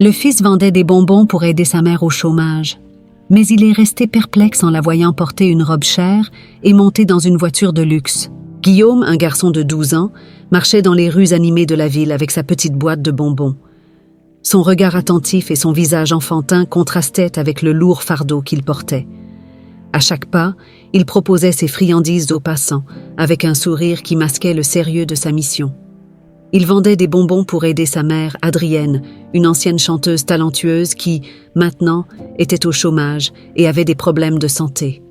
Le fils vendait des bonbons pour aider sa mère au chômage, mais il est resté perplexe en la voyant porter une robe chère et monter dans une voiture de luxe. Guillaume, un garçon de 12 ans, marchait dans les rues animées de la ville avec sa petite boîte de bonbons. Son regard attentif et son visage enfantin contrastaient avec le lourd fardeau qu'il portait. À chaque pas, il proposait ses friandises aux passants, avec un sourire qui masquait le sérieux de sa mission. Il vendait des bonbons pour aider sa mère, Adrienne, une ancienne chanteuse talentueuse qui, maintenant, était au chômage et avait des problèmes de santé.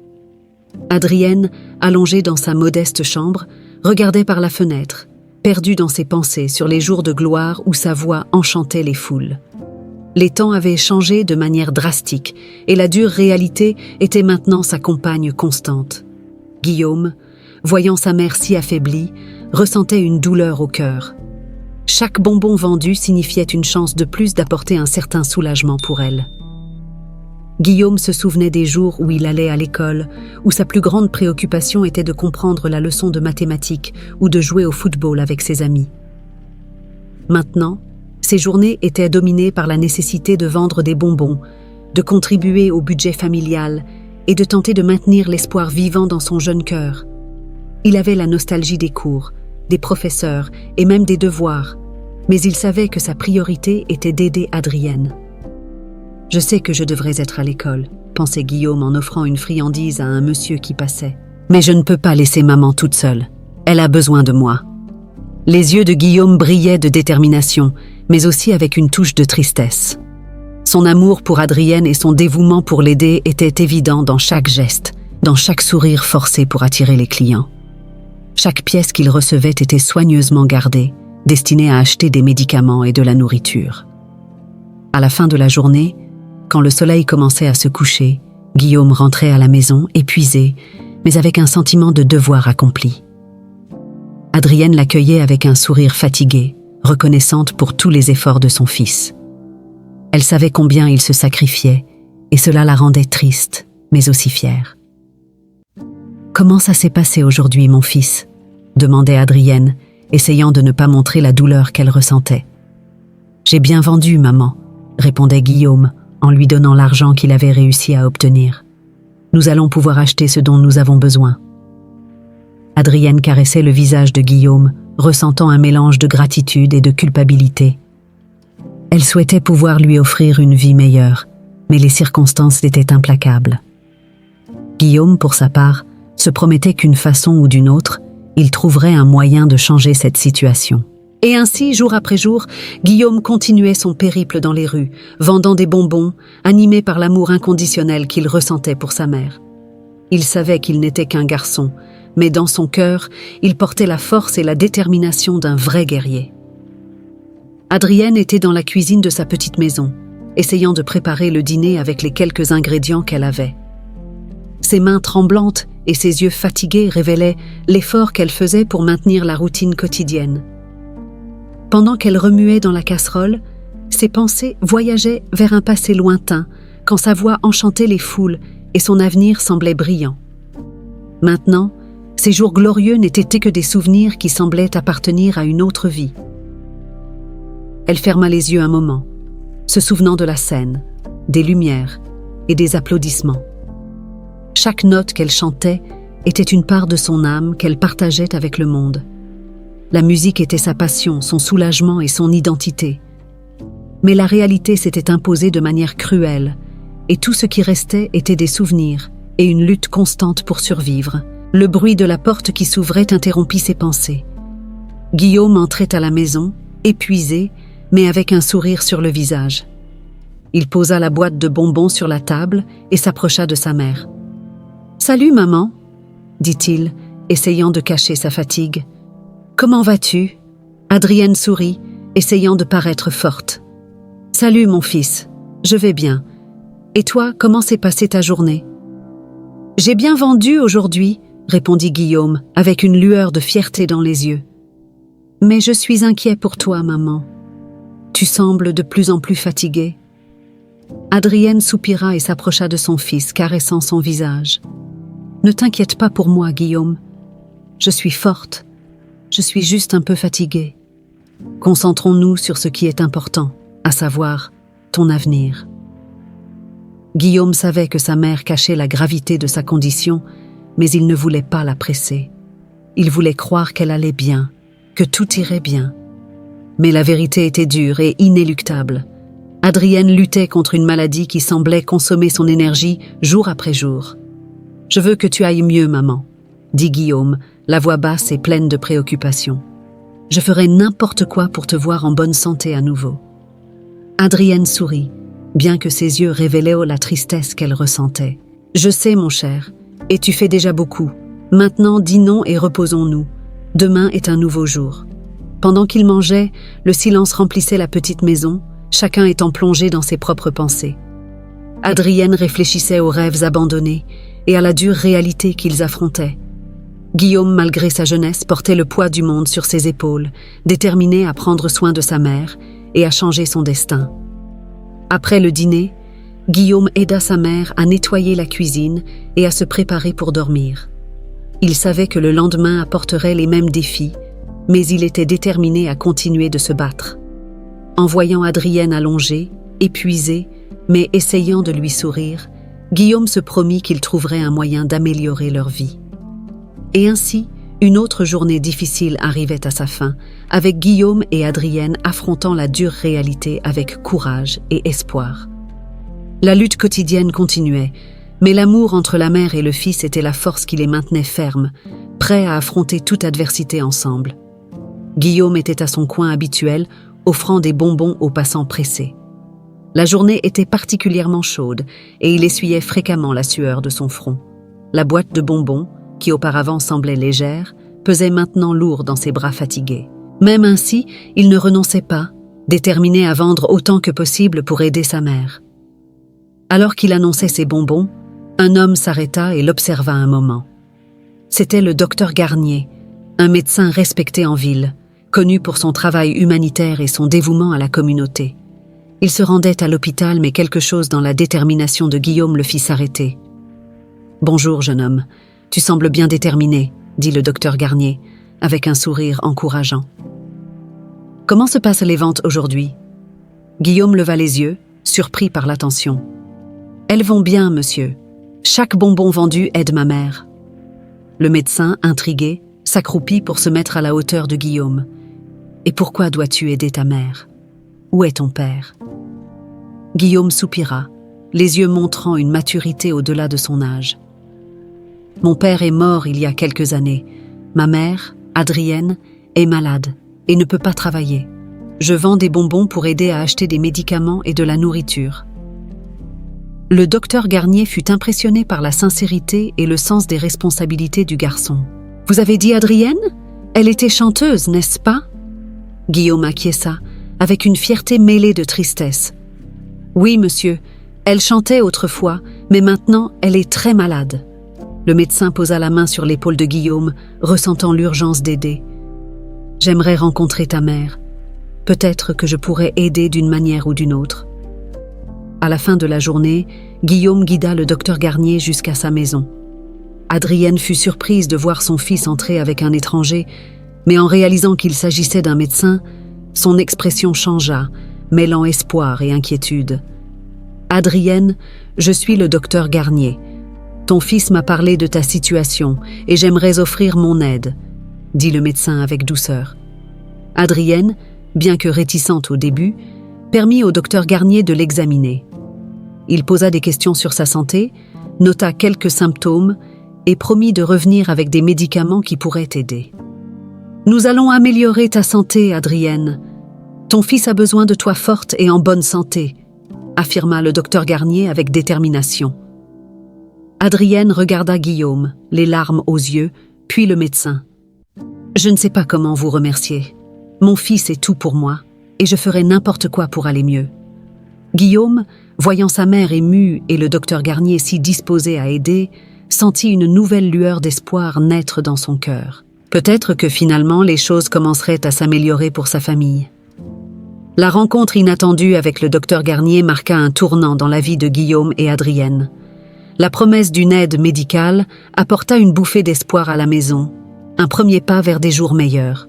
Adrienne, allongée dans sa modeste chambre, regardait par la fenêtre, perdue dans ses pensées sur les jours de gloire où sa voix enchantait les foules. Les temps avaient changé de manière drastique et la dure réalité était maintenant sa compagne constante. Guillaume, voyant sa mère si affaiblie, ressentait une douleur au cœur. Chaque bonbon vendu signifiait une chance de plus d'apporter un certain soulagement pour elle. Guillaume se souvenait des jours où il allait à l'école, où sa plus grande préoccupation était de comprendre la leçon de mathématiques ou de jouer au football avec ses amis. Maintenant, ses journées étaient dominées par la nécessité de vendre des bonbons, de contribuer au budget familial et de tenter de maintenir l'espoir vivant dans son jeune cœur. Il avait la nostalgie des cours, des professeurs et même des devoirs, mais il savait que sa priorité était d'aider Adrienne. « Je sais que je devrais être à l'école », pensait Guillaume en offrant une friandise à un monsieur qui passait. « Mais je ne peux pas laisser maman toute seule. Elle a besoin de moi. » Les yeux de Guillaume brillaient de détermination, mais aussi avec une touche de tristesse. Son amour pour Adrienne et son dévouement pour l'aider étaient évidents dans chaque geste, dans chaque sourire forcé pour attirer les clients. Chaque pièce qu'il recevait était soigneusement gardée, destinée à acheter des médicaments et de la nourriture. À la fin de la journée, quand le soleil commençait à se coucher, Guillaume rentrait à la maison épuisé, mais avec un sentiment de devoir accompli. Adrienne l'accueillait avec un sourire fatigué, reconnaissante pour tous les efforts de son fils. Elle savait combien il se sacrifiait, et cela la rendait triste, mais aussi fière. « Comment ça s'est passé aujourd'hui, mon fils ?» demandait Adrienne, essayant de ne pas montrer la douleur qu'elle ressentait. « J'ai bien vendu, maman », répondait Guillaume, en lui donnant l'argent qu'il avait réussi à obtenir. « Nous allons pouvoir acheter ce dont nous avons besoin. » Adrienne caressait le visage de Guillaume, ressentant un mélange de gratitude et de culpabilité. Elle souhaitait pouvoir lui offrir une vie meilleure, mais les circonstances étaient implacables. Guillaume, pour sa part, se promettait qu'une façon ou d'une autre, il trouverait un moyen de changer cette situation. Et ainsi, jour après jour, Guillaume continuait son périple dans les rues, vendant des bonbons, animé par l'amour inconditionnel qu'il ressentait pour sa mère. Il savait qu'il n'était qu'un garçon, mais dans son cœur, il portait la force et la détermination d'un vrai guerrier. Adrienne était dans la cuisine de sa petite maison, essayant de préparer le dîner avec les quelques ingrédients qu'elle avait. Ses mains tremblantes et ses yeux fatigués révélaient l'effort qu'elle faisait pour maintenir la routine quotidienne. Pendant qu'elle remuait dans la casserole, ses pensées voyageaient vers un passé lointain, quand sa voix enchantait les foules et son avenir semblait brillant. Maintenant, ces jours glorieux n'étaient que des souvenirs qui semblaient appartenir à une autre vie. Elle ferma les yeux un moment, se souvenant de la scène, des lumières et des applaudissements. Chaque note qu'elle chantait était une part de son âme qu'elle partageait avec le monde. La musique était sa passion, son soulagement et son identité. Mais la réalité s'était imposée de manière cruelle, et tout ce qui restait était des souvenirs et une lutte constante pour survivre. Le bruit de la porte qui s'ouvrait interrompit ses pensées. Guillaume entrait à la maison, épuisé, mais avec un sourire sur le visage. Il posa la boîte de bonbons sur la table et s'approcha de sa mère. « Salut, maman » dit-il, essayant de cacher sa fatigue. « Comment vas-tu » Adrienne sourit, essayant de paraître forte. « Salut, mon fils, je vais bien. Et toi, comment s'est passée ta journée ?»« J'ai bien vendu aujourd'hui » répondit Guillaume, avec une lueur de fierté dans les yeux. « Mais je suis inquiet pour toi, maman. Tu sembles de plus en plus fatiguée. » Adrienne soupira et s'approcha de son fils, caressant son visage. « Ne t'inquiète pas pour moi, Guillaume. Je suis forte. Je suis juste un peu fatiguée. Concentrons-nous sur ce qui est important, à savoir ton avenir. Guillaume savait que sa mère cachait la gravité de sa condition, mais il ne voulait pas la presser. Il voulait croire qu'elle allait bien, que tout irait bien. Mais la vérité était dure et inéluctable. Adrienne luttait contre une maladie qui semblait consommer son énergie jour après jour. « Je veux que tu ailles mieux, maman », dit Guillaume, la voix basse et pleine de préoccupation. « Je ferai n'importe quoi pour te voir en bonne santé à nouveau. » Adrienne sourit, bien que ses yeux révélaient la tristesse qu'elle ressentait. « Je sais, mon cher, et tu fais déjà beaucoup. Maintenant, dînons et reposons-nous. Demain est un nouveau jour. » Pendant qu'ils mangeaient, le silence remplissait la petite maison, chacun étant plongé dans ses propres pensées. Adrienne réfléchissait aux rêves abandonnés et à la dure réalité qu'ils affrontaient. Guillaume, malgré sa jeunesse, portait le poids du monde sur ses épaules, déterminé à prendre soin de sa mère et à changer son destin. Après le dîner, Guillaume aida sa mère à nettoyer la cuisine et à se préparer pour dormir. Il savait que le lendemain apporterait les mêmes défis, mais il était déterminé à continuer de se battre. En voyant Adrienne allongée, épuisée, mais essayant de lui sourire, Guillaume se promit qu'il trouverait un moyen d'améliorer leur vie. Et ainsi, une autre journée difficile arrivait à sa fin, avec Guillaume et Adrienne affrontant la dure réalité avec courage et espoir. La lutte quotidienne continuait, mais l'amour entre la mère et le fils était la force qui les maintenait fermes, prêts à affronter toute adversité ensemble. Guillaume était à son coin habituel, offrant des bonbons aux passants pressés. La journée était particulièrement chaude et il essuyait fréquemment la sueur de son front. La boîte de bonbons, qui auparavant semblait légère, pesait maintenant lourd dans ses bras fatigués. Même ainsi, il ne renonçait pas, déterminé à vendre autant que possible pour aider sa mère. Alors qu'il annonçait ses bonbons, un homme s'arrêta et l'observa un moment. C'était le docteur Garnier, un médecin respecté en ville, connu pour son travail humanitaire et son dévouement à la communauté. Il se rendait à l'hôpital, mais quelque chose dans la détermination de Guillaume le fit s'arrêter. « Bonjour, jeune homme. Tu sembles bien déterminé, » dit le docteur Garnier, avec un sourire encourageant. « Comment se passent les ventes aujourd'hui ?» Guillaume leva les yeux, surpris par l'attention. « Elles vont bien, monsieur. Chaque bonbon vendu aide ma mère. » Le médecin, intrigué, s'accroupit pour se mettre à la hauteur de Guillaume. « Et pourquoi dois-tu aider ta mère? Où est ton père ?» Guillaume soupira, les yeux montrant une maturité au-delà de son âge. « Mon père est mort il y a quelques années. Ma mère, Adrienne, est malade et ne peut pas travailler. Je vends des bonbons pour aider à acheter des médicaments et de la nourriture. » Le docteur Garnier fut impressionné par la sincérité et le sens des responsabilités du garçon. « Vous avez dit Adrienne? Elle était chanteuse, n'est-ce pas ?» Guillaume acquiesça, avec une fierté mêlée de tristesse. « Oui, monsieur, elle chantait autrefois, mais maintenant elle est très malade. » Le médecin posa la main sur l'épaule de Guillaume, ressentant l'urgence d'aider. « J'aimerais rencontrer ta mère. Peut-être que je pourrais aider d'une manière ou d'une autre. » À la fin de la journée, Guillaume guida le docteur Garnier jusqu'à sa maison. Adrienne fut surprise de voir son fils entrer avec un étranger, mais en réalisant qu'il s'agissait d'un médecin, son expression changea, mêlant espoir et inquiétude. « Adrienne, je suis le docteur Garnier. Ton fils m'a parlé de ta situation et j'aimerais offrir mon aide, » dit le médecin avec douceur. Adrienne, bien que réticente au début, permit au docteur Garnier de l'examiner. Il posa des questions sur sa santé, nota quelques symptômes et promit de revenir avec des médicaments qui pourraient t'aider. « Nous allons améliorer ta santé, Adrienne. Ton fils a besoin de toi forte et en bonne santé, » affirma le docteur Garnier avec détermination. Adrienne regarda Guillaume, les larmes aux yeux, puis le médecin. « Je ne sais pas comment vous remercier. Mon fils est tout pour moi, et je ferai n'importe quoi pour aller mieux. » Guillaume, voyant sa mère émue et le docteur Garnier si disposé à aider, sentit une nouvelle lueur d'espoir naître dans son cœur. Peut-être que finalement les choses commenceraient à s'améliorer pour sa famille. La rencontre inattendue avec le docteur Garnier marqua un tournant dans la vie de Guillaume et Adrienne. La promesse d'une aide médicale apporta une bouffée d'espoir à la maison, un premier pas vers des jours meilleurs.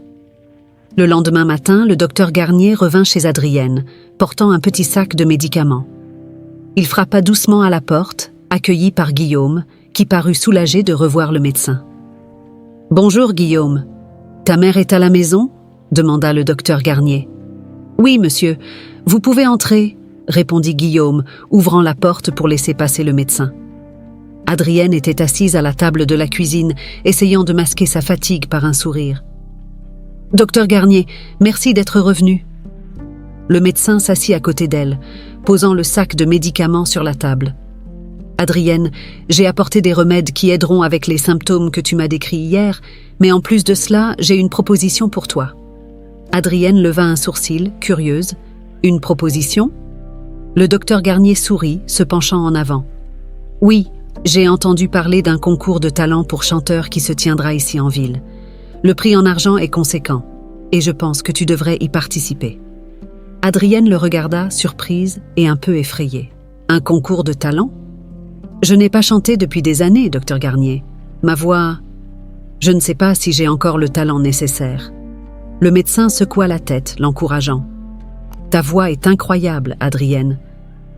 Le lendemain matin, le docteur Garnier revint chez Adrienne, portant un petit sac de médicaments. Il frappa doucement à la porte, accueilli par Guillaume, qui parut soulagé de revoir le médecin. « Bonjour Guillaume. Ta mère est à la maison ?» demanda le docteur Garnier. « Oui, monsieur. Vous pouvez entrer » répondit Guillaume, ouvrant la porte pour laisser passer le médecin. Adrienne était assise à la table de la cuisine, essayant de masquer sa fatigue par un sourire. « Docteur Garnier, merci d'être revenu. » Le médecin s'assit à côté d'elle, posant le sac de médicaments sur la table. « Adrienne, j'ai apporté des remèdes qui aideront avec les symptômes que tu m'as décrits hier, mais en plus de cela, j'ai une proposition pour toi. » Adrienne leva un sourcil, curieuse. « Une proposition ?» Le docteur Garnier sourit, se penchant en avant. « Oui, j'ai entendu parler d'un concours de talent pour chanteurs qui se tiendra ici en ville. Le prix en argent est conséquent, et je pense que tu devrais y participer. » Adrienne le regarda, surprise et un peu effrayée. « Un concours de talent ? Je n'ai pas chanté depuis des années, docteur Garnier. Ma voix... Je ne sais pas si j'ai encore le talent nécessaire. » Le médecin secoua la tête, l'encourageant. « Ta voix est incroyable, Adrienne.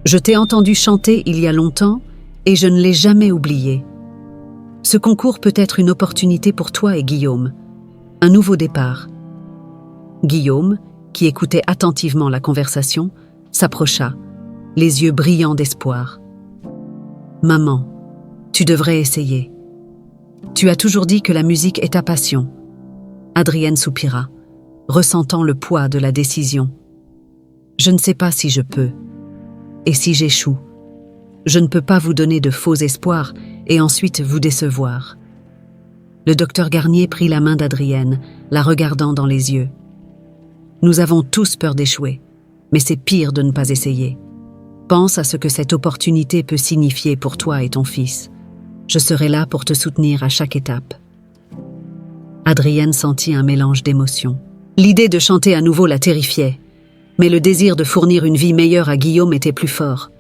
Je t'ai entendu chanter il y a longtemps et je ne l'ai jamais oublié. Ce concours peut être une opportunité pour toi et Guillaume. Un nouveau départ. » Guillaume, qui écoutait attentivement la conversation, s'approcha, les yeux brillants d'espoir. « Maman, tu devrais essayer. Tu as toujours dit que la musique est ta passion. » Adrienne soupira, ressentant le poids de la décision. « Je ne sais pas si je peux. Et si j'échoue, je ne peux pas vous donner de faux espoirs et ensuite vous décevoir. » Le docteur Garnier prit la main d'Adrienne, la regardant dans les yeux. « Nous avons tous peur d'échouer, mais c'est pire de ne pas essayer. Pense à ce que cette opportunité peut signifier pour toi et ton fils. Je serai là pour te soutenir à chaque étape. » Adrienne sentit un mélange d'émotions. L'idée de chanter à nouveau la terrifiait, mais le désir de fournir une vie meilleure à Guillaume était plus fort.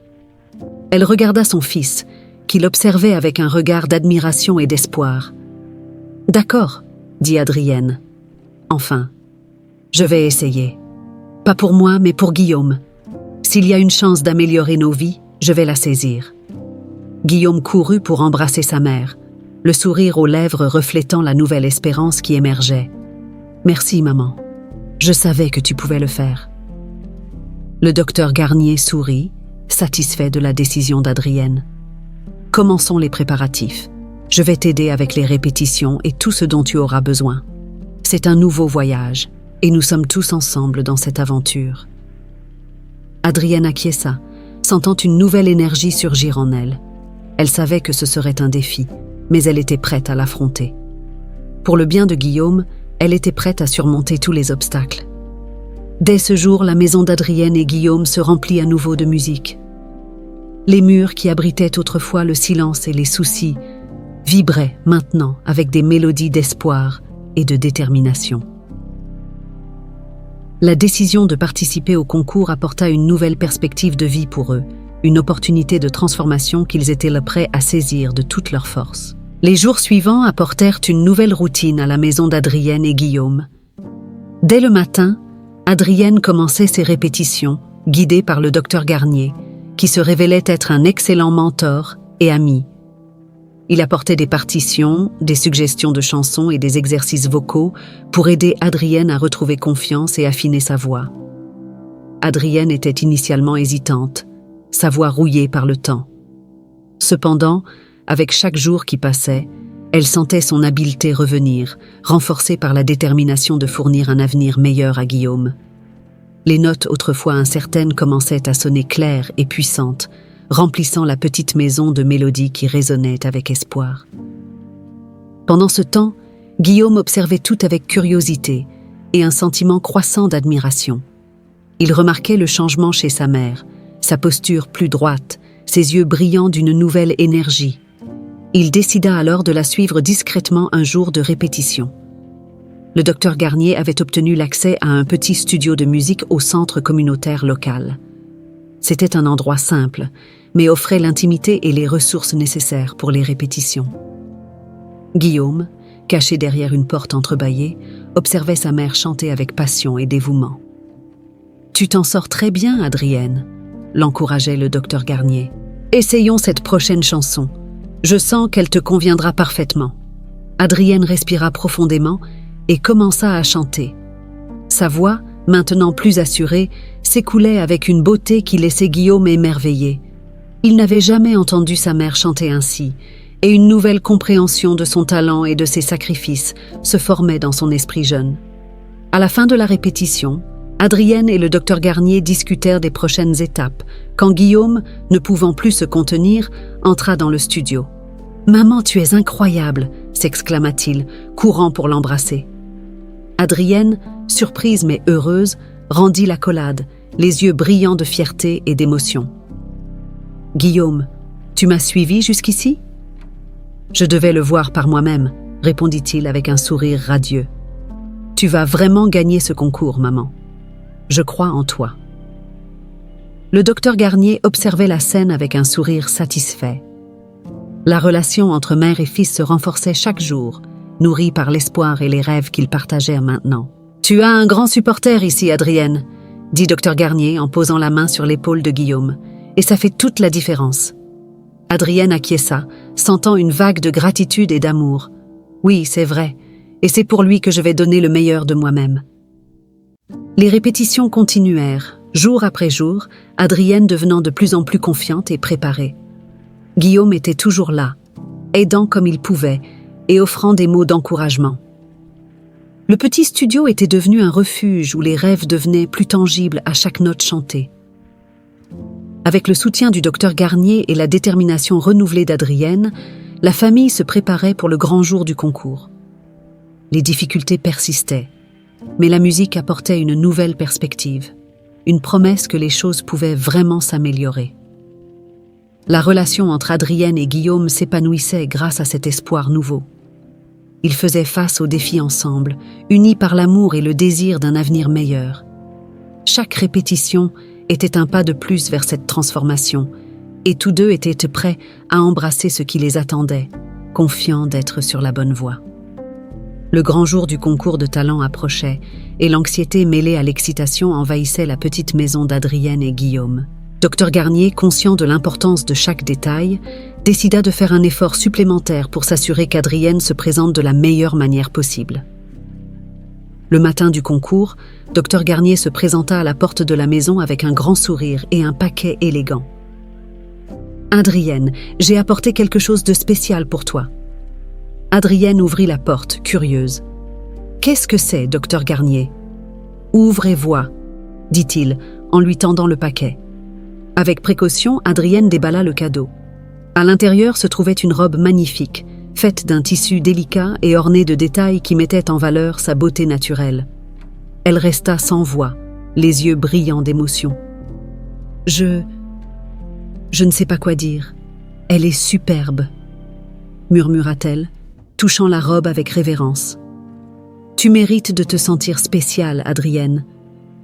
Elle regarda son fils, qui l'observait avec un regard d'admiration et d'espoir. « D'accord, » dit Adrienne. « Enfin, je vais essayer. Pas pour moi, mais pour Guillaume. S'il y a une chance d'améliorer nos vies, je vais la saisir. » Guillaume courut pour embrasser sa mère, le sourire aux lèvres reflétant la nouvelle espérance qui émergeait. « Merci, maman. Je savais que tu pouvais le faire. » Le docteur Garnier sourit, satisfait de la décision d'Adrienne. « Commençons les préparatifs. Je vais t'aider avec les répétitions et tout ce dont tu auras besoin. C'est un nouveau voyage, et nous sommes tous ensemble dans cette aventure. » Adrienne acquiesça, sentant une nouvelle énergie surgir en elle. Elle savait que ce serait un défi, mais elle était prête à l'affronter. Pour le bien de Guillaume, elle était prête à surmonter tous les obstacles. Dès ce jour, la maison d'Adrienne et Guillaume se remplit à nouveau de musique. Les murs qui abritaient autrefois le silence et les soucis vibraient maintenant avec des mélodies d'espoir et de détermination. La décision de participer au concours apporta une nouvelle perspective de vie pour eux, une opportunité de transformation qu'ils étaient là prêts à saisir de toute leur force. Les jours suivants apportèrent une nouvelle routine à la maison d'Adrienne et Guillaume. Dès le matin, Adrienne commençait ses répétitions, guidée par le docteur Garnier, qui se révélait être un excellent mentor et ami. Il apportait des partitions, des suggestions de chansons et des exercices vocaux pour aider Adrienne à retrouver confiance et affiner sa voix. Adrienne était initialement hésitante, sa voix rouillée par le temps. Cependant, avec chaque jour qui passait, elle sentait son habileté revenir, renforcée par la détermination de fournir un avenir meilleur à Guillaume. Les notes autrefois incertaines commençaient à sonner claires et puissantes, remplissant la petite maison de mélodies qui résonnaient avec espoir. Pendant ce temps, Guillaume observait tout avec curiosité et un sentiment croissant d'admiration. Il remarquait le changement chez sa mère, sa posture plus droite, ses yeux brillants d'une nouvelle énergie. Il décida alors de la suivre discrètement un jour de répétition. Le docteur Garnier avait obtenu l'accès à un petit studio de musique au centre communautaire local. C'était un endroit simple, mais offrait l'intimité et les ressources nécessaires pour les répétitions. Guillaume, caché derrière une porte entrebâillée, observait sa mère chanter avec passion et dévouement. « Tu t'en sors très bien, Adrienne », l'encourageait le docteur Garnier. « Essayons cette prochaine chanson. Je sens qu'elle te conviendra parfaitement. » Adrienne respira profondément et commença à chanter. Sa voix, maintenant plus assurée, s'écoulait avec une beauté qui laissait Guillaume émerveillé. Il n'avait jamais entendu sa mère chanter ainsi, et une nouvelle compréhension de son talent et de ses sacrifices se formait dans son esprit jeune. À la fin de la répétition, Adrienne et le docteur Garnier discutèrent des prochaines étapes, quand Guillaume, ne pouvant plus se contenir, entra dans le studio. « Maman, tu es incroyable !» s'exclama-t-il, courant pour l'embrasser. Adrienne, surprise mais heureuse, rendit l'accolade, les yeux brillants de fierté et d'émotion. « Guillaume, tu m'as suivi jusqu'ici ?»« Je devais le voir par moi-même, » répondit-il avec un sourire radieux. « Tu vas vraiment gagner ce concours, maman. Je crois en toi. » Le docteur Garnier observait la scène avec un sourire satisfait. La relation entre mère et fils se renforçait chaque jour, nourrie par l'espoir et les rêves qu'ils partagèrent maintenant. « Tu as un grand supporter ici, Adrienne », dit docteur Garnier en posant la main sur l'épaule de Guillaume, « et ça fait toute la différence. » Adrienne acquiesça, sentant une vague de gratitude et d'amour. « Oui, c'est vrai, et c'est pour lui que je vais donner le meilleur de moi-même. » Les répétitions continuèrent, jour après jour, Adrienne devenant de plus en plus confiante et préparée. Guillaume était toujours là, aidant comme il pouvait et offrant des mots d'encouragement. Le petit studio était devenu un refuge où les rêves devenaient plus tangibles à chaque note chantée. Avec le soutien du docteur Garnier et la détermination renouvelée d'Adrienne, la famille se préparait pour le grand jour du concours. Les difficultés persistaient, mais la musique apportait une nouvelle perspective, une promesse que les choses pouvaient vraiment s'améliorer. La relation entre Adrienne et Guillaume s'épanouissait grâce à cet espoir nouveau. Ils faisaient face aux défis ensemble, unis par l'amour et le désir d'un avenir meilleur. Chaque répétition était un pas de plus vers cette transformation, et tous deux étaient prêts à embrasser ce qui les attendait, confiants d'être sur la bonne voie. Le grand jour du concours de talent approchait, et l'anxiété mêlée à l'excitation envahissait la petite maison d'Adrienne et Guillaume. Docteur Garnier, conscient de l'importance de chaque détail, décida de faire un effort supplémentaire pour s'assurer qu'Adrienne se présente de la meilleure manière possible. Le matin du concours, Docteur Garnier se présenta à la porte de la maison avec un grand sourire et un paquet élégant. « Adrienne, j'ai apporté quelque chose de spécial pour toi. » Adrienne ouvrit la porte, curieuse. « Qu'est-ce que c'est, docteur Garnier ?»« Ouvre et vois, » dit-il, en lui tendant le paquet. Avec précaution, Adrienne déballa le cadeau. À l'intérieur se trouvait une robe magnifique, faite d'un tissu délicat et ornée de détails qui mettaient en valeur sa beauté naturelle. Elle resta sans voix, les yeux brillants d'émotion. « Je ne sais pas quoi dire. Elle est superbe, » murmura-t-elle, touchant la robe avec révérence. « Tu mérites de te sentir spéciale, Adrienne.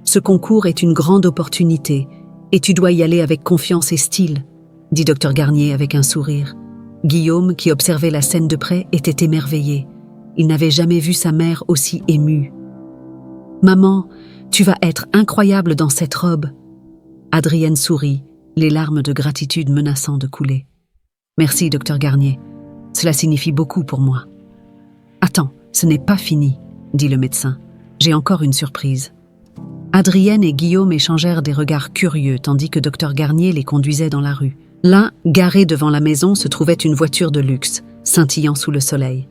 Ce concours est une grande opportunité et tu dois y aller avec confiance et style, » dit docteur Garnier avec un sourire. Guillaume, qui observait la scène de près, était émerveillé. Il n'avait jamais vu sa mère aussi émue. « Maman, tu vas être incroyable dans cette robe. » Adrienne sourit, les larmes de gratitude menaçant de couler. « Merci, docteur Garnier. Cela signifie beaucoup pour moi. »« Attends, ce n'est pas fini, » dit le médecin. « J'ai encore une surprise. » Adrienne et Guillaume échangèrent des regards curieux tandis que docteur Garnier les conduisait dans la rue. Là, garée devant la maison, se trouvait une voiture de luxe, scintillant sous le soleil.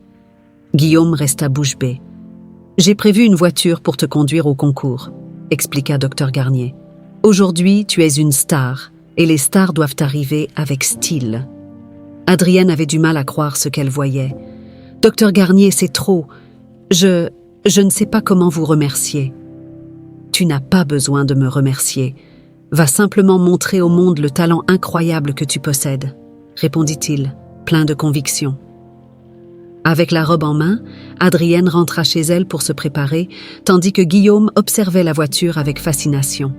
Guillaume resta bouche bée. « J'ai prévu une voiture pour te conduire au concours, » expliqua docteur Garnier. « Aujourd'hui, tu es une star, et les stars doivent arriver avec style. » Adrienne avait du mal à croire ce qu'elle voyait. « Docteur Garnier, c'est trop. Je ne sais pas comment vous remercier. » « Tu n'as pas besoin de me remercier. Va simplement montrer au monde le talent incroyable que tu possèdes, » répondit-il, plein de conviction. Avec la robe en main, Adrienne rentra chez elle pour se préparer, tandis que Guillaume observait la voiture avec fascination.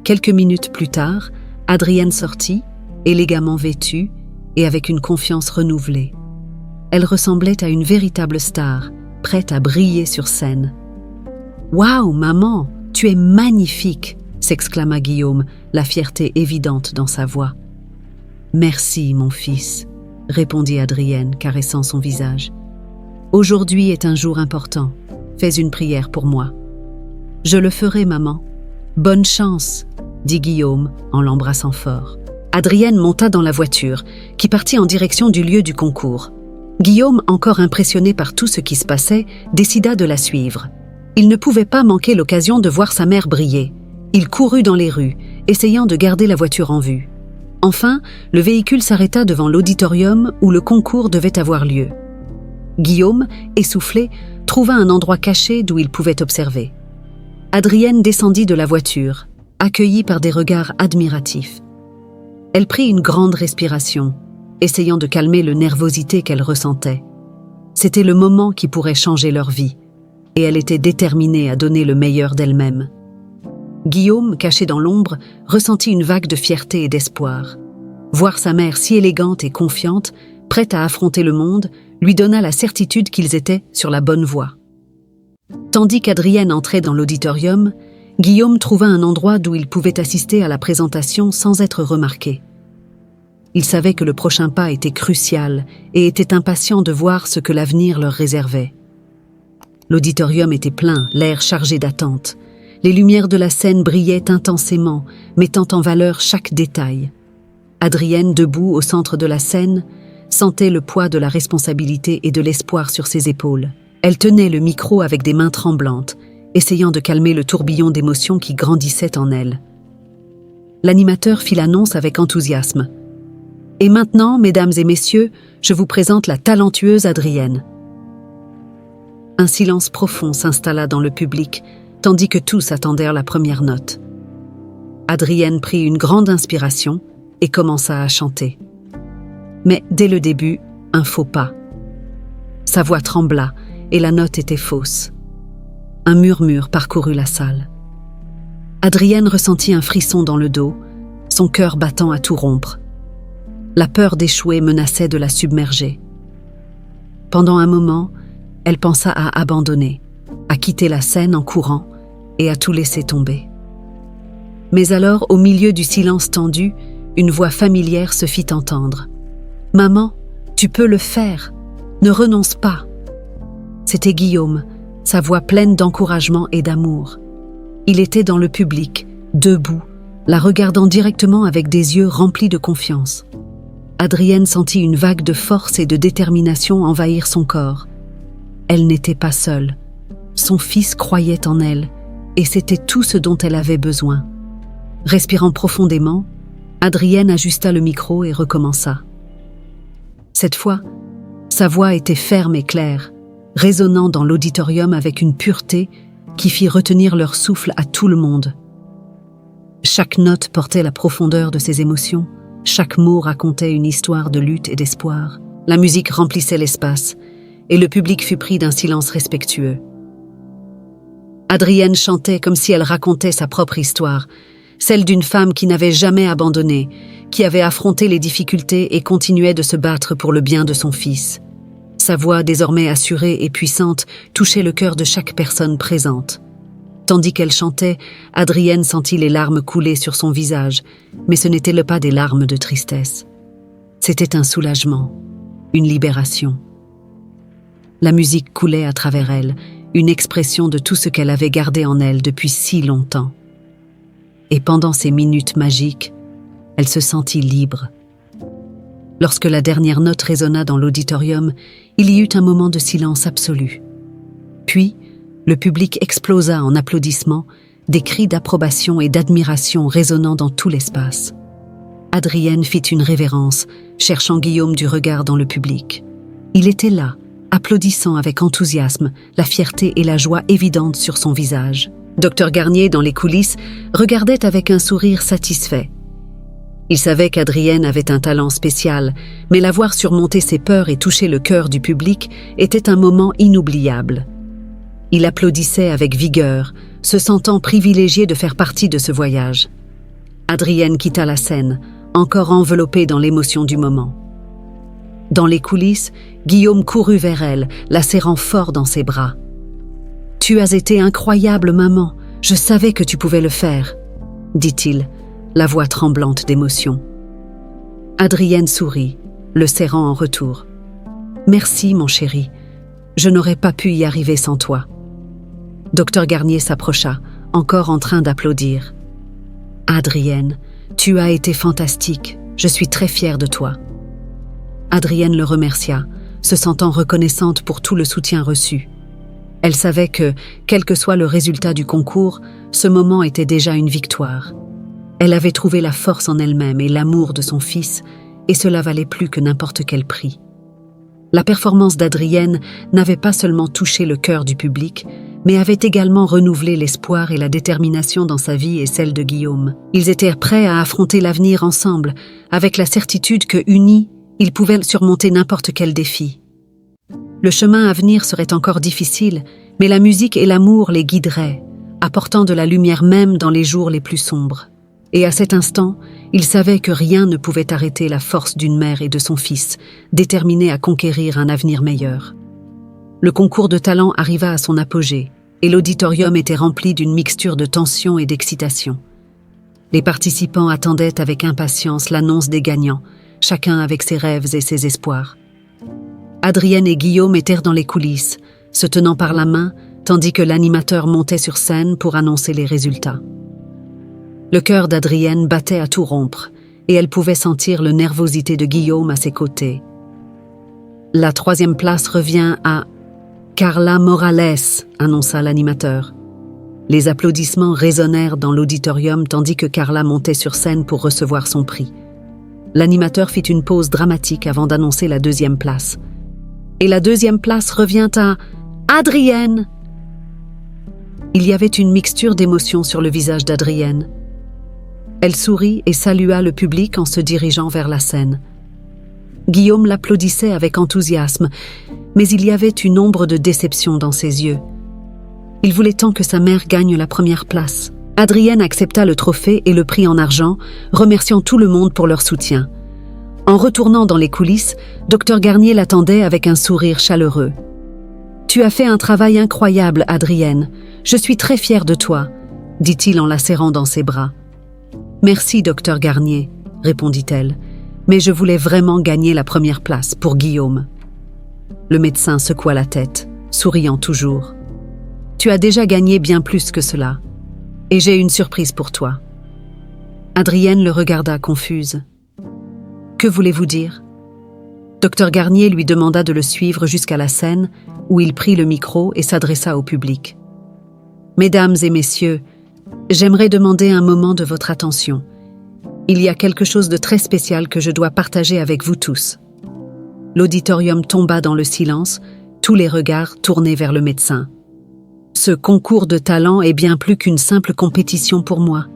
Quelques minutes plus tard, Adrienne sortit, élégamment vêtue et avec une confiance renouvelée. Elle ressemblait à une véritable star, prête à briller sur scène. « Waouh, maman, tu es magnifique !» s'exclama Guillaume, la fierté évidente dans sa voix. « Merci, mon fils », répondit Adrienne, caressant son visage. « Aujourd'hui est un jour important. Fais une prière pour moi. »« Je le ferai, maman. Bonne chance !» dit Guillaume en l'embrassant fort. Adrienne monta dans la voiture, qui partit en direction du lieu du concours. Guillaume, encore impressionné par tout ce qui se passait, décida de la suivre. Il ne pouvait pas manquer l'occasion de voir sa mère briller. Il courut dans les rues, essayant de garder la voiture en vue. Enfin, le véhicule s'arrêta devant l'auditorium où le concours devait avoir lieu. Guillaume, essoufflé, trouva un endroit caché d'où il pouvait observer. Adrienne descendit de la voiture, accueillie par des regards admiratifs. Elle prit une grande respiration, essayant de calmer la nervosité qu'elle ressentait. C'était le moment qui pourrait changer leur vie, et elle était déterminée à donner le meilleur d'elle-même. Guillaume, caché dans l'ombre, ressentit une vague de fierté et d'espoir. Voir sa mère si élégante et confiante, prête à affronter le monde, lui donna la certitude qu'ils étaient sur la bonne voie. Tandis qu'Adrienne entrait dans l'auditorium, Guillaume trouva un endroit d'où il pouvait assister à la présentation sans être remarqué. Il savait que le prochain pas était crucial et était impatient de voir ce que l'avenir leur réservait. L'auditorium était plein, l'air chargé d'attente. Les lumières de la scène brillaient intensément, mettant en valeur chaque détail. Adrienne, debout au centre de la scène, sentait le poids de la responsabilité et de l'espoir sur ses épaules. Elle tenait le micro avec des mains tremblantes, essayant de calmer le tourbillon d'émotions qui grandissait en elle. L'animateur fit l'annonce avec enthousiasme. « Et maintenant, mesdames et messieurs, je vous présente la talentueuse Adrienne. » Un silence profond s'installa dans le public, tandis que tous attendirent la première note. Adrienne prit une grande inspiration et commença à chanter. Mais dès le début, un faux pas. Sa voix trembla et la note était fausse. Un murmure parcourut la salle. Adrienne ressentit un frisson dans le dos, son cœur battant à tout rompre. La peur d'échouer menaçait de la submerger. Pendant un moment, elle pensa à abandonner, à quitter la scène en courant et à tout laisser tomber. Mais alors, au milieu du silence tendu, une voix familière se fit entendre. « Maman, tu peux le faire, ne renonce pas !» C'était Guillaume, sa voix pleine d'encouragement et d'amour. Il était dans le public, debout, la regardant directement avec des yeux remplis de confiance. Adrienne sentit une vague de force et de détermination envahir son corps. Elle n'était pas seule. Son fils croyait en elle, et c'était tout ce dont elle avait besoin. Respirant profondément, Adrienne ajusta le micro et recommença. Cette fois, sa voix était ferme et claire, résonnant dans l'auditorium avec une pureté qui fit retenir leur souffle à tout le monde. Chaque note portait la profondeur de ses émotions, chaque mot racontait une histoire de lutte et d'espoir. La musique remplissait l'espace, et le public fut pris d'un silence respectueux. Adrienne chantait comme si elle racontait sa propre histoire, celle d'une femme qui n'avait jamais abandonné, qui avait affronté les difficultés et continuait de se battre pour le bien de son fils. Sa voix, désormais assurée et puissante, touchait le cœur de chaque personne présente. Tandis qu'elle chantait, Adrienne sentit les larmes couler sur son visage, mais ce n'étaient pas des larmes de tristesse. C'était un soulagement, une libération. La musique coulait à travers elle, une expression de tout ce qu'elle avait gardé en elle depuis si longtemps. Et pendant ces minutes magiques, elle se sentit libre. Lorsque la dernière note résonna dans l'auditorium, il y eut un moment de silence absolu. Puis, le public explosa en applaudissements, des cris d'approbation et d'admiration résonnant dans tout l'espace. Adrienne fit une révérence, cherchant Guillaume du regard dans le public. Il était là, applaudissant avec enthousiasme, la fierté et la joie évidentes sur son visage. Dr Garnier, dans les coulisses, regardait avec un sourire satisfait. Il savait qu'Adrienne avait un talent spécial, mais la voir surmonter ses peurs et toucher le cœur du public était un moment inoubliable. Il applaudissait avec vigueur, se sentant privilégié de faire partie de ce voyage. Adrienne quitta la scène, encore enveloppée dans l'émotion du moment. Dans les coulisses, Guillaume courut vers elle, la serrant fort dans ses bras. « Tu as été incroyable, maman. Je savais que tu pouvais le faire, » dit-il, la voix tremblante d'émotion. Adrienne sourit, le serrant en retour. « Merci, mon chéri. Je n'aurais pas pu y arriver sans toi. » Docteur Garnier s'approcha, encore en train d'applaudir. « Adrienne, tu as été fantastique. Je suis très fière de toi. » Adrienne le remercia, se sentant reconnaissante pour tout le soutien reçu. Elle savait que, quel que soit le résultat du concours, ce moment était déjà une victoire. Elle avait trouvé la force en elle-même et l'amour de son fils, et cela valait plus que n'importe quel prix. La performance d'Adrienne n'avait pas seulement touché le cœur du public, mais avait également renouvelé l'espoir et la détermination dans sa vie et celle de Guillaume. Ils étaient prêts à affronter l'avenir ensemble, avec la certitude que, unis, ils pouvaient surmonter n'importe quel défi. Le chemin à venir serait encore difficile, mais la musique et l'amour les guideraient, apportant de la lumière même dans les jours les plus sombres. Et à cet instant, ils savaient que rien ne pouvait arrêter la force d'une mère et de son fils, déterminés à conquérir un avenir meilleur. Le concours de talent arriva à son apogée, et l'auditorium était rempli d'une mixture de tension et d'excitation. Les participants attendaient avec impatience l'annonce des gagnants, chacun avec ses rêves et ses espoirs. Adrienne et Guillaume étaient dans les coulisses, se tenant par la main, tandis que l'animateur montait sur scène pour annoncer les résultats. Le cœur d'Adrienne battait à tout rompre, et elle pouvait sentir la nervosité de Guillaume à ses côtés. La 3e place revient à Carla Morales, annonça l'animateur. Les applaudissements résonnèrent dans l'auditorium tandis que Carla montait sur scène pour recevoir son prix. L'animateur fit une pause dramatique avant d'annoncer la 2e place. Et la 2e place revient à Adrienne. Il y avait une mixture d'émotions sur le visage d'Adrienne. Elle sourit et salua le public en se dirigeant vers la scène. Guillaume l'applaudissait avec enthousiasme, mais il y avait une ombre de déception dans ses yeux. Il voulait tant que sa mère gagne la 1re place. Adrienne accepta le trophée et le prix en argent, remerciant tout le monde pour leur soutien. En retournant dans les coulisses, Dr Garnier l'attendait avec un sourire chaleureux. « Tu as fait un travail incroyable, Adrienne. Je suis très fière de toi, » dit-il en la serrant dans ses bras. « Merci, Dr Garnier, » répondit-elle, « mais je voulais vraiment gagner la 1re place pour Guillaume. » Le médecin secoua la tête, souriant toujours. « Tu as déjà gagné bien plus que cela. Et j'ai une surprise pour toi. » Adrienne le regarda confuse. « Que voulez-vous dire ?» Dr Garnier lui demanda de le suivre jusqu'à la scène, où il prit le micro et s'adressa au public. « Mesdames et messieurs, j'aimerais demander un moment de votre attention. Il y a quelque chose de très spécial que je dois partager avec vous tous. » L'auditorium tomba dans le silence, tous les regards tournés vers le médecin. « Ce concours de talent est bien plus qu'une simple compétition pour moi.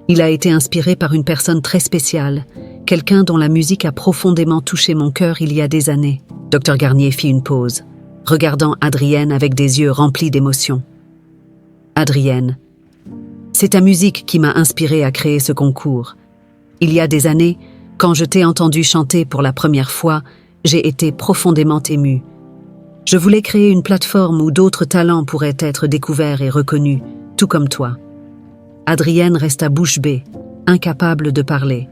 Il a été inspiré par une personne très spéciale, quelqu'un dont la musique a profondément touché mon cœur il y a des années. » Dr Garnier fit une pause, regardant Adrienne avec des yeux remplis d'émotion. « Adrienne, c'est ta musique qui m'a inspirée à créer ce concours. Il y a des années, quand je t'ai entendu chanter pour la première fois, j'ai été profondément émue. Je voulais créer une plateforme où d'autres talents pourraient être découverts et reconnus, tout comme toi. » Adrienne resta bouche bée, incapable de parler.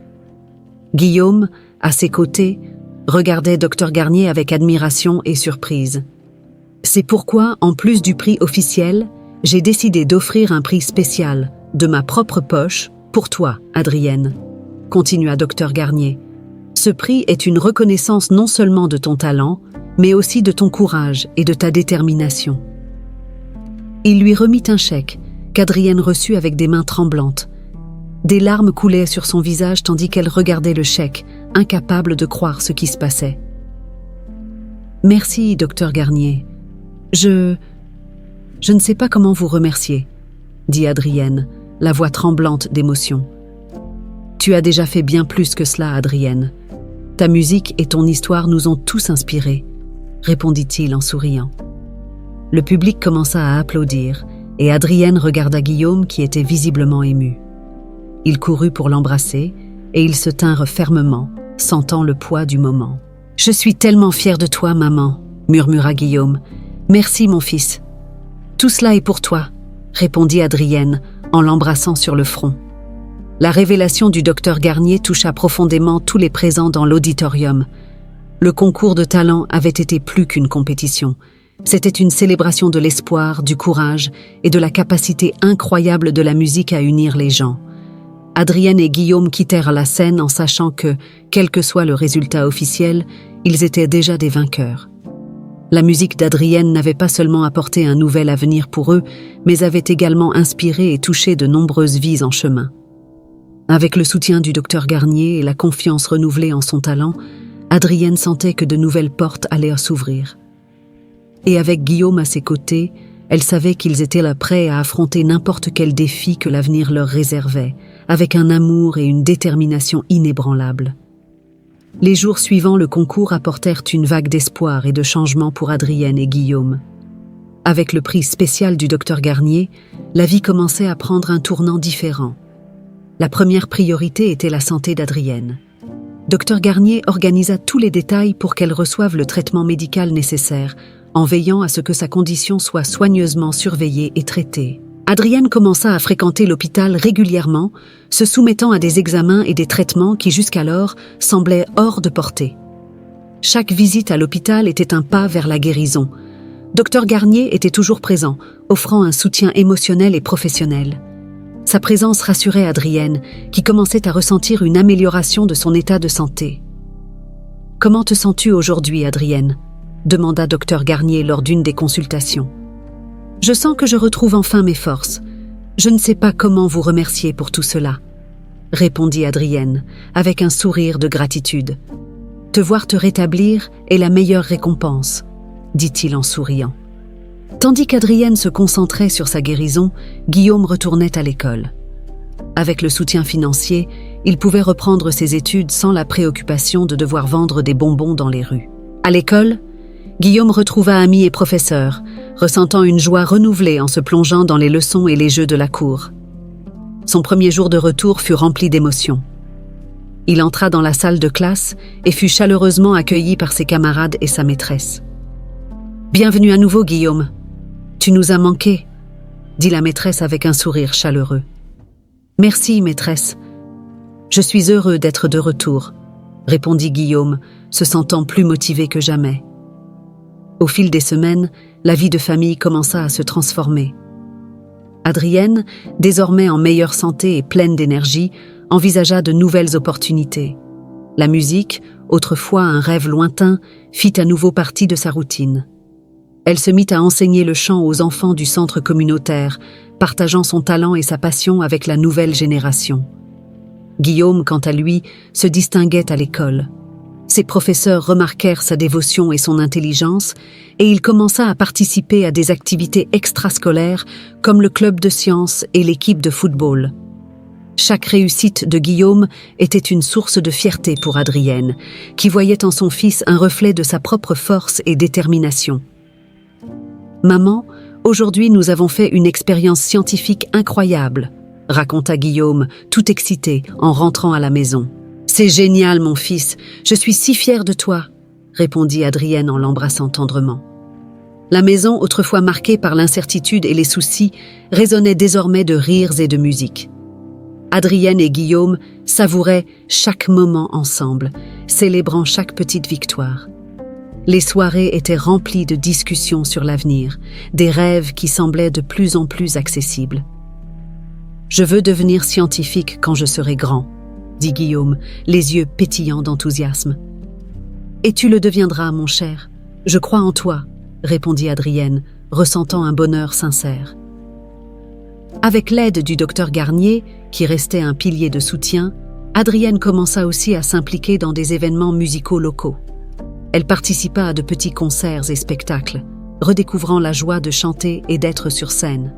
Guillaume, à ses côtés, regardait Dr Garnier avec admiration et surprise. « C'est pourquoi, en plus du prix officiel, j'ai décidé d'offrir un prix spécial, de ma propre poche, pour toi, Adrienne, » continua Dr Garnier. « Ce prix est une reconnaissance non seulement de ton talent, mais aussi de ton courage et de ta détermination. » Il lui remit un chèque, qu'Adrienne reçut avec des mains tremblantes. Des larmes coulaient sur son visage tandis qu'elle regardait le chèque, incapable de croire ce qui se passait. « Merci, Dr Garnier. Je ne sais pas comment vous remercier, » dit Adrienne, la voix tremblante d'émotion. « Tu as déjà fait bien plus que cela, Adrienne. Ta musique et ton histoire nous ont tous inspirés, » répondit-il en souriant. Le public commença à applaudir, et Adrienne regarda Guillaume qui était visiblement ému. Il courut pour l'embrasser, et ils se tinrent fermement, sentant le poids du moment. « Je suis tellement fière de toi, maman, » murmura Guillaume. « Merci, mon fils. »« Tout cela est pour toi, » répondit Adrienne en l'embrassant sur le front. La révélation du docteur Garnier toucha profondément tous les présents dans l'auditorium. Le concours de talent avait été plus qu'une compétition. C'était une célébration de l'espoir, du courage et de la capacité incroyable de la musique à unir les gens. Adrienne et Guillaume quittèrent la scène en sachant que, quel que soit le résultat officiel, ils étaient déjà des vainqueurs. La musique d'Adrienne n'avait pas seulement apporté un nouvel avenir pour eux, mais avait également inspiré et touché de nombreuses vies en chemin. Avec le soutien du docteur Garnier et la confiance renouvelée en son talent, Adrienne sentait que de nouvelles portes allaient s'ouvrir. Et avec Guillaume à ses côtés, elle savait qu'ils étaient là prêts à affronter n'importe quel défi que l'avenir leur réservait, avec un amour et une détermination inébranlables. Les jours suivants, le concours apportèrent une vague d'espoir et de changement pour Adrienne et Guillaume. Avec le prix spécial du docteur Garnier, la vie commençait à prendre un tournant différent. La première priorité était la santé d'Adrienne. Docteur Garnier organisa tous les détails pour qu'elle reçoive le traitement médical nécessaire, en veillant à ce que sa condition soit soigneusement surveillée et traitée. Adrienne commença à fréquenter l'hôpital régulièrement, se soumettant à des examens et des traitements qui jusqu'alors semblaient hors de portée. Chaque visite à l'hôpital était un pas vers la guérison. Docteur Garnier était toujours présent, offrant un soutien émotionnel et professionnel. Sa présence rassurait Adrienne, qui commençait à ressentir une amélioration de son état de santé. « Comment te sens-tu aujourd'hui, Adrienne ?» demanda docteur Garnier lors d'une des consultations. « Je sens que je retrouve enfin mes forces. Je ne sais pas comment vous remercier pour tout cela, » répondit Adrienne, avec un sourire de gratitude. « Te voir te rétablir est la meilleure récompense, » dit-il en souriant. Tandis qu'Adrienne se concentrait sur sa guérison, Guillaume retournait à l'école. Avec le soutien financier, il pouvait reprendre ses études sans la préoccupation de devoir vendre des bonbons dans les rues. À l'école, Guillaume retrouva amis et professeurs, ressentant une joie renouvelée en se plongeant dans les leçons et les jeux de la cour. Son premier jour de retour fut rempli d'émotions. Il entra dans la salle de classe et fut chaleureusement accueilli par ses camarades et sa maîtresse. « Bienvenue à nouveau, Guillaume. Tu nous as manqué, » dit la maîtresse avec un sourire chaleureux. « Merci, maîtresse. Je suis heureux d'être de retour, » répondit Guillaume, se sentant plus motivé que jamais. Au fil des semaines, la vie de famille commença à se transformer. Adrienne, désormais en meilleure santé et pleine d'énergie, envisagea de nouvelles opportunités. La musique, autrefois un rêve lointain, fit à nouveau partie de sa routine. Elle se mit à enseigner le chant aux enfants du centre communautaire, partageant son talent et sa passion avec la nouvelle génération. Guillaume, quant à lui, se distinguait à l'école. Ses professeurs remarquèrent sa dévotion et son intelligence, et il commença à participer à des activités extrascolaires comme le club de sciences et l'équipe de football. Chaque réussite de Guillaume était une source de fierté pour Adrienne, qui voyait en son fils un reflet de sa propre force et détermination. « Maman, aujourd'hui nous avons fait une expérience scientifique incroyable », raconta Guillaume, tout excité, en rentrant à la maison. « C'est génial, mon fils, je suis si fière de toi », répondit Adrienne en l'embrassant tendrement. La maison, autrefois marquée par l'incertitude et les soucis, résonnait désormais de rires et de musique. Adrienne et Guillaume savouraient chaque moment ensemble, célébrant chaque petite victoire. Les soirées étaient remplies de discussions sur l'avenir, des rêves qui semblaient de plus en plus accessibles. « Je veux devenir scientifique quand je serai grand », dit Guillaume, les yeux pétillants d'enthousiasme. « Et tu le deviendras, mon cher. Je crois en toi », répondit Adrienne, ressentant un bonheur sincère. Avec l'aide du docteur Garnier, qui restait un pilier de soutien, Adrienne commença aussi à s'impliquer dans des événements musicaux locaux. Elle participa à de petits concerts et spectacles, redécouvrant la joie de chanter et d'être sur scène.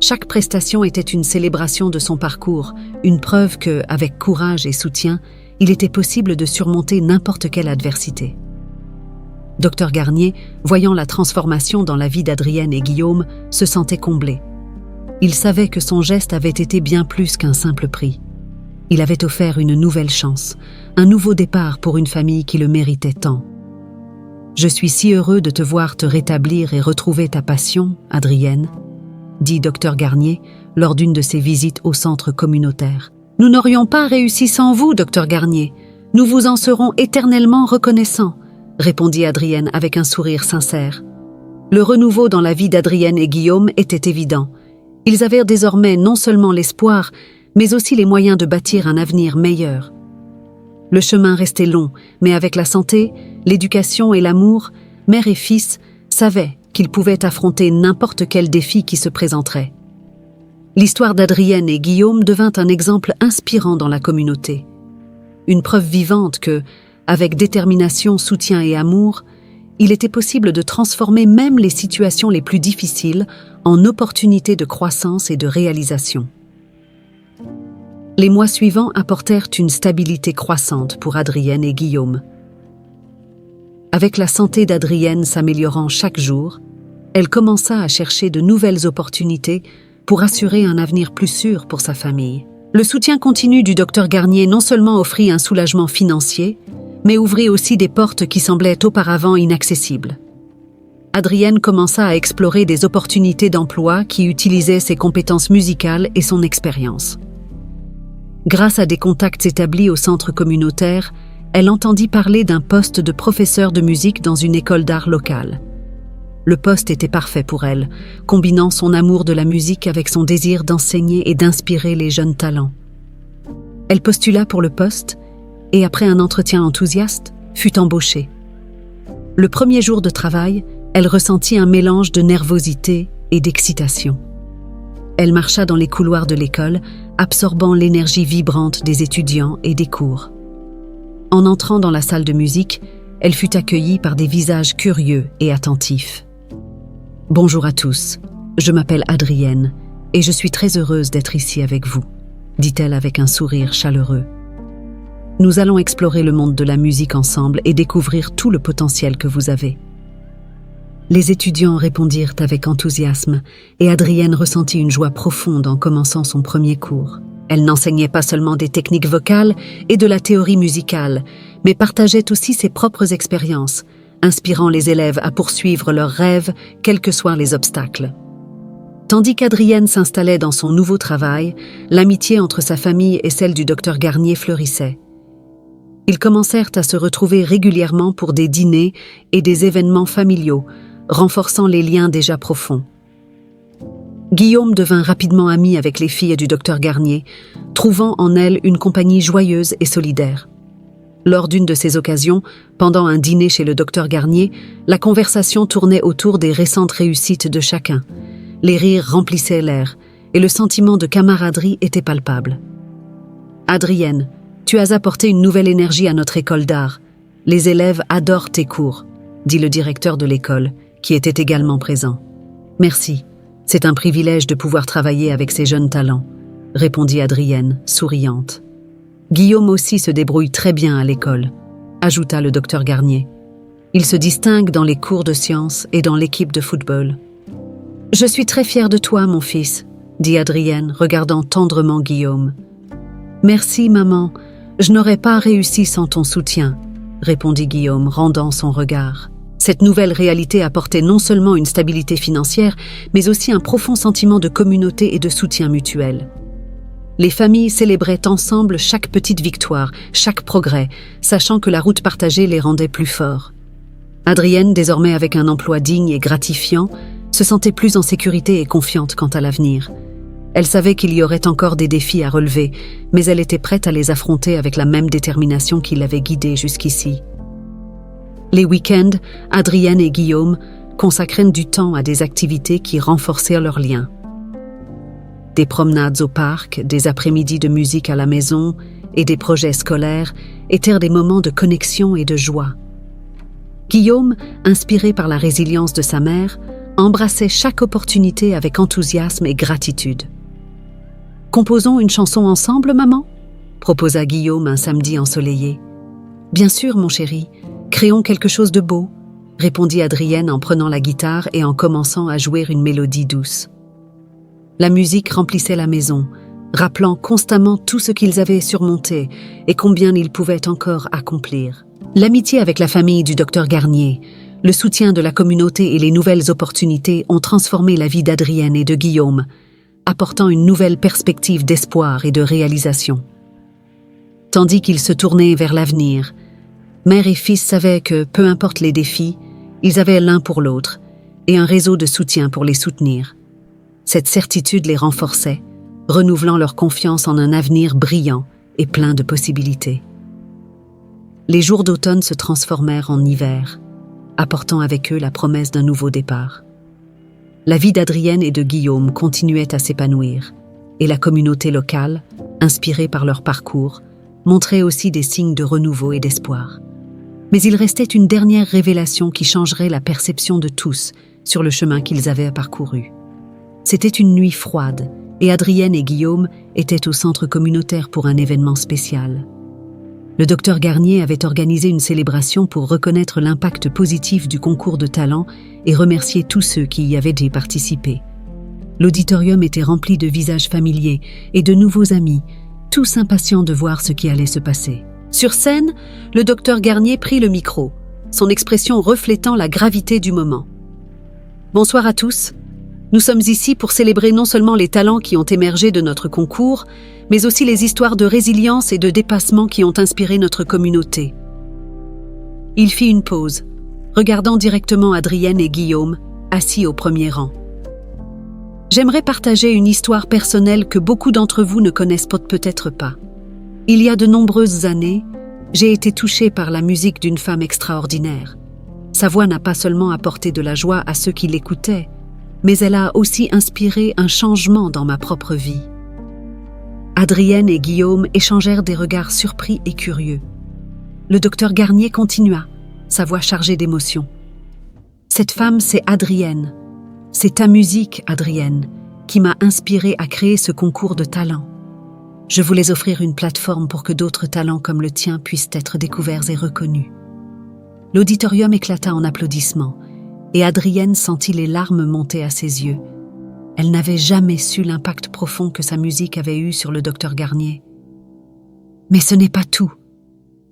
Chaque prestation était une célébration de son parcours, une preuve que, avec courage et soutien, il était possible de surmonter n'importe quelle adversité. Docteur Garnier, voyant la transformation dans la vie d'Adrienne et Guillaume, se sentait comblé. Il savait que son geste avait été bien plus qu'un simple prix. Il avait offert une nouvelle chance, un nouveau départ pour une famille qui le méritait tant. « Je suis si heureux de te voir te rétablir et retrouver ta passion, Adrienne », dit Dr Garnier lors d'une de ses visites au centre communautaire. « Nous n'aurions pas réussi sans vous, Dr Garnier. Nous vous en serons éternellement reconnaissants », répondit Adrienne avec un sourire sincère. Le renouveau dans la vie d'Adrienne et Guillaume était évident. Ils avaient désormais non seulement l'espoir, mais aussi les moyens de bâtir un avenir meilleur. Le chemin restait long, mais avec la santé, l'éducation et l'amour, mère et fils savaient qu'ils pouvaient affronter n'importe quel défi qui se présenterait. L'histoire d'Adrienne et Guillaume devint un exemple inspirant dans la communauté. Une preuve vivante que, avec détermination, soutien et amour, il était possible de transformer même les situations les plus difficiles en opportunités de croissance et de réalisation. Les mois suivants apportèrent une stabilité croissante pour Adrienne et Guillaume. Avec la santé d'Adrienne s'améliorant chaque jour, elle commença à chercher de nouvelles opportunités pour assurer un avenir plus sûr pour sa famille. Le soutien continu du Dr Garnier non seulement offrit un soulagement financier, mais ouvrit aussi des portes qui semblaient auparavant inaccessibles. Adrienne commença à explorer des opportunités d'emploi qui utilisaient ses compétences musicales et son expérience. Grâce à des contacts établis au centre communautaire, elle entendit parler d'un poste de professeur de musique dans une école d'art locale. Le poste était parfait pour elle, combinant son amour de la musique avec son désir d'enseigner et d'inspirer les jeunes talents. Elle postula pour le poste et, après un entretien enthousiaste, fut embauchée. Le premier jour de travail, elle ressentit un mélange de nervosité et d'excitation. Elle marcha dans les couloirs de l'école, absorbant l'énergie vibrante des étudiants et des cours. En entrant dans la salle de musique, elle fut accueillie par des visages curieux et attentifs. « Bonjour à tous, je m'appelle Adrienne et je suis très heureuse d'être ici avec vous », dit-elle avec un sourire chaleureux. « Nous allons explorer le monde de la musique ensemble et découvrir tout le potentiel que vous avez. » Les étudiants répondirent avec enthousiasme et Adrienne ressentit une joie profonde en commençant son premier cours. Elle n'enseignait pas seulement des techniques vocales et de la théorie musicale, mais partageait aussi ses propres expériences, inspirant les élèves à poursuivre leurs rêves, quels que soient les obstacles. Tandis qu'Adrienne s'installait dans son nouveau travail, l'amitié entre sa famille et celle du Dr Garnier fleurissait. Ils commencèrent à se retrouver régulièrement pour des dîners et des événements familiaux, renforçant les liens déjà profonds. Guillaume devint rapidement ami avec les filles du Dr Garnier, trouvant en elles une compagnie joyeuse et solidaire. Lors d'une de ces occasions, pendant un dîner chez le Dr Garnier, la conversation tournait autour des récentes réussites de chacun. Les rires remplissaient l'air, et le sentiment de camaraderie était palpable. « Adrienne, tu as apporté une nouvelle énergie à notre école d'art. Les élèves adorent tes cours », dit le directeur de l'école, qui était également présent. « Merci, c'est un privilège de pouvoir travailler avec ces jeunes talents », répondit Adrienne, souriante. « Guillaume aussi se débrouille très bien à l'école », ajouta le Dr Garnier. « Il se distingue dans les cours de sciences et dans l'équipe de football. »« Je suis très fière de toi, mon fils », dit Adrienne, regardant tendrement Guillaume. « Merci, maman, je n'aurais pas réussi sans ton soutien », répondit Guillaume, rendant son regard. Cette nouvelle réalité apportait non seulement une stabilité financière, mais aussi un profond sentiment de communauté et de soutien mutuel. Les familles célébraient ensemble chaque petite victoire, chaque progrès, sachant que la route partagée les rendait plus forts. Adrienne, désormais avec un emploi digne et gratifiant, se sentait plus en sécurité et confiante quant à l'avenir. Elle savait qu'il y aurait encore des défis à relever, mais elle était prête à les affronter avec la même détermination qui l'avait guidée jusqu'ici. Les week-ends, Adrienne et Guillaume consacraient du temps à des activités qui renforcèrent leurs liens. Des promenades au parc, des après-midi de musique à la maison et des projets scolaires étaient des moments de connexion et de joie. Guillaume, inspiré par la résilience de sa mère, embrassait chaque opportunité avec enthousiasme et gratitude. « Composons une chanson ensemble, maman ?» proposa Guillaume un samedi ensoleillé. « Bien sûr, mon chéri. Créons quelque chose de beau », répondit Adrienne en prenant la guitare et en commençant à jouer une mélodie douce. La musique remplissait la maison, rappelant constamment tout ce qu'ils avaient surmonté et combien ils pouvaient encore accomplir. L'amitié avec la famille du docteur Garnier, le soutien de la communauté et les nouvelles opportunités ont transformé la vie d'Adrienne et de Guillaume, apportant une nouvelle perspective d'espoir et de réalisation. Tandis qu'ils se tournaient vers l'avenir, mère et fils savaient que, peu importe les défis, ils avaient l'un pour l'autre et un réseau de soutien pour les soutenir. Cette certitude les renforçait, renouvelant leur confiance en un avenir brillant et plein de possibilités. Les jours d'automne se transformèrent en hiver, apportant avec eux la promesse d'un nouveau départ. La vie d'Adrienne et de Guillaume continuait à s'épanouir, et la communauté locale, inspirée par leur parcours, montrait aussi des signes de renouveau et d'espoir. Mais il restait une dernière révélation qui changerait la perception de tous sur le chemin qu'ils avaient parcouru. C'était une nuit froide, et Adrienne et Guillaume étaient au centre communautaire pour un événement spécial. Le docteur Garnier avait organisé une célébration pour reconnaître l'impact positif du concours de talent et remercier tous ceux qui y avaient participé. L'auditorium était rempli de visages familiers et de nouveaux amis, tous impatients de voir ce qui allait se passer. Sur scène, le docteur Garnier prit le micro, son expression reflétant la gravité du moment. « Bonsoir à tous. Nous sommes ici pour célébrer non seulement les talents qui ont émergé de notre concours, mais aussi les histoires de résilience et de dépassement qui ont inspiré notre communauté. » Il fit une pause, regardant directement Adrienne et Guillaume, assis au premier rang. « J'aimerais partager une histoire personnelle que beaucoup d'entre vous ne connaissent peut-être pas. Il y a de nombreuses années, j'ai été touchée par la musique d'une femme extraordinaire. Sa voix n'a pas seulement apporté de la joie à ceux qui l'écoutaient, mais elle a aussi inspiré un changement dans ma propre vie. » Adrienne et Guillaume échangèrent des regards surpris et curieux. Le docteur Garnier continua, sa voix chargée d'émotion. « Cette femme, c'est Adrienne. C'est ta musique, Adrienne, qui m'a inspirée à créer ce concours de talent. Je voulais offrir une plateforme pour que d'autres talents comme le tien puissent être découverts et reconnus. » L'auditorium éclata en applaudissements, et Adrienne sentit les larmes monter à ses yeux. Elle n'avait jamais su l'impact profond que sa musique avait eu sur le docteur Garnier. « Mais ce n'est pas tout, »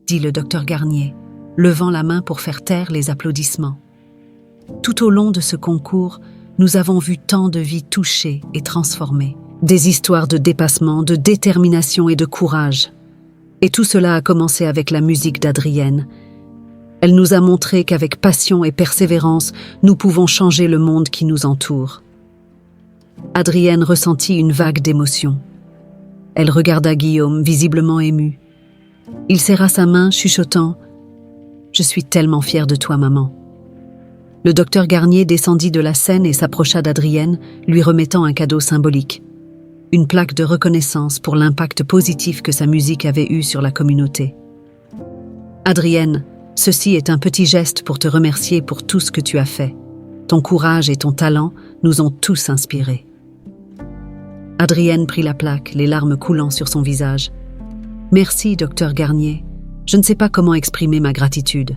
dit le docteur Garnier, levant la main pour faire taire les applaudissements. « Tout au long de ce concours, nous avons vu tant de vies touchées et transformées, des histoires de dépassement, de détermination et de courage. Et tout cela a commencé avec la musique d'Adrienne. Elle nous a montré qu'avec passion et persévérance, nous pouvons changer le monde qui nous entoure. » Adrienne ressentit une vague d'émotion. Elle regarda Guillaume, visiblement ému. Il serra sa main, chuchotant « Je suis tellement fière de toi, maman. » Le docteur Garnier descendit de la scène et s'approcha d'Adrienne, lui remettant un cadeau symbolique. Une plaque de reconnaissance pour l'impact positif que sa musique avait eu sur la communauté. « Adrienne, ceci est un petit geste pour te remercier pour tout ce que tu as fait. Ton courage et ton talent nous ont tous inspirés. » Adrienne prit la plaque, les larmes coulant sur son visage. « Merci, docteur Garnier. Je ne sais pas comment exprimer ma gratitude.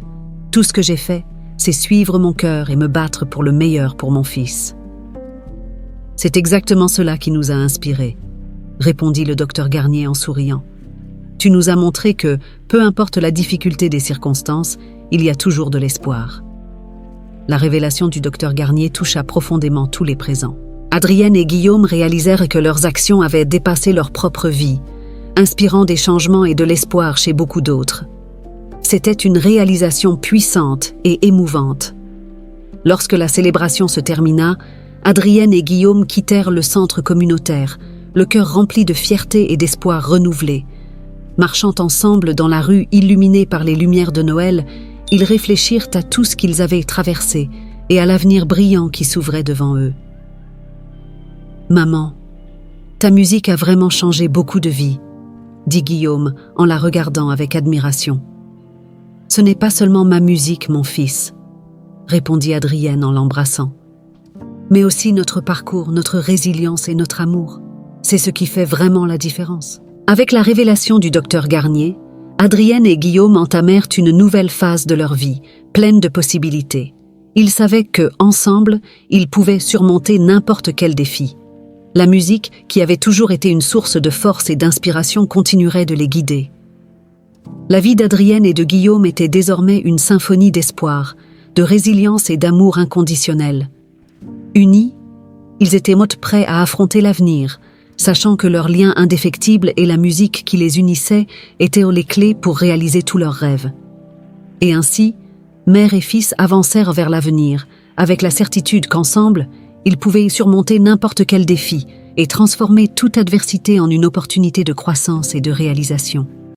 Tout ce que j'ai fait, c'est suivre mon cœur et me battre pour le meilleur pour mon fils. » « C'est exactement cela qui nous a inspirés, » répondit le docteur Garnier en souriant. « Tu nous as montré que, peu importe la difficulté des circonstances, il y a toujours de l'espoir. » La révélation du docteur Garnier toucha profondément tous les présents. Adrienne et Guillaume réalisèrent que leurs actions avaient dépassé leur propre vie, inspirant des changements et de l'espoir chez beaucoup d'autres. C'était une réalisation puissante et émouvante. Lorsque la célébration se termina, Adrienne et Guillaume quittèrent le centre communautaire, le cœur rempli de fierté et d'espoir renouvelé. Marchant ensemble dans la rue illuminée par les lumières de Noël, ils réfléchirent à tout ce qu'ils avaient traversé et à l'avenir brillant qui s'ouvrait devant eux. « Maman, ta musique a vraiment changé beaucoup de vies, » dit Guillaume en la regardant avec admiration. « Ce n'est pas seulement ma musique, mon fils, » répondit Adrienne en l'embrassant. « Mais aussi notre parcours, notre résilience et notre amour. C'est ce qui fait vraiment la différence. » Avec la révélation du docteur Garnier, Adrienne et Guillaume entamèrent une nouvelle phase de leur vie, pleine de possibilités. Ils savaient que, ensemble, ils pouvaient surmonter n'importe quel défi. La musique, qui avait toujours été une source de force et d'inspiration, continuerait de les guider. La vie d'Adrienne et de Guillaume était désormais une symphonie d'espoir, de résilience et d'amour inconditionnel. Unis, ils étaient motte prêts à affronter l'avenir, sachant que leur lien indéfectible et la musique qui les unissait étaient les clés pour réaliser tous leurs rêves. Et ainsi, mère et fils avancèrent vers l'avenir, avec la certitude qu'ensemble, ils pouvaient surmonter n'importe quel défi et transformer toute adversité en une opportunité de croissance et de réalisation.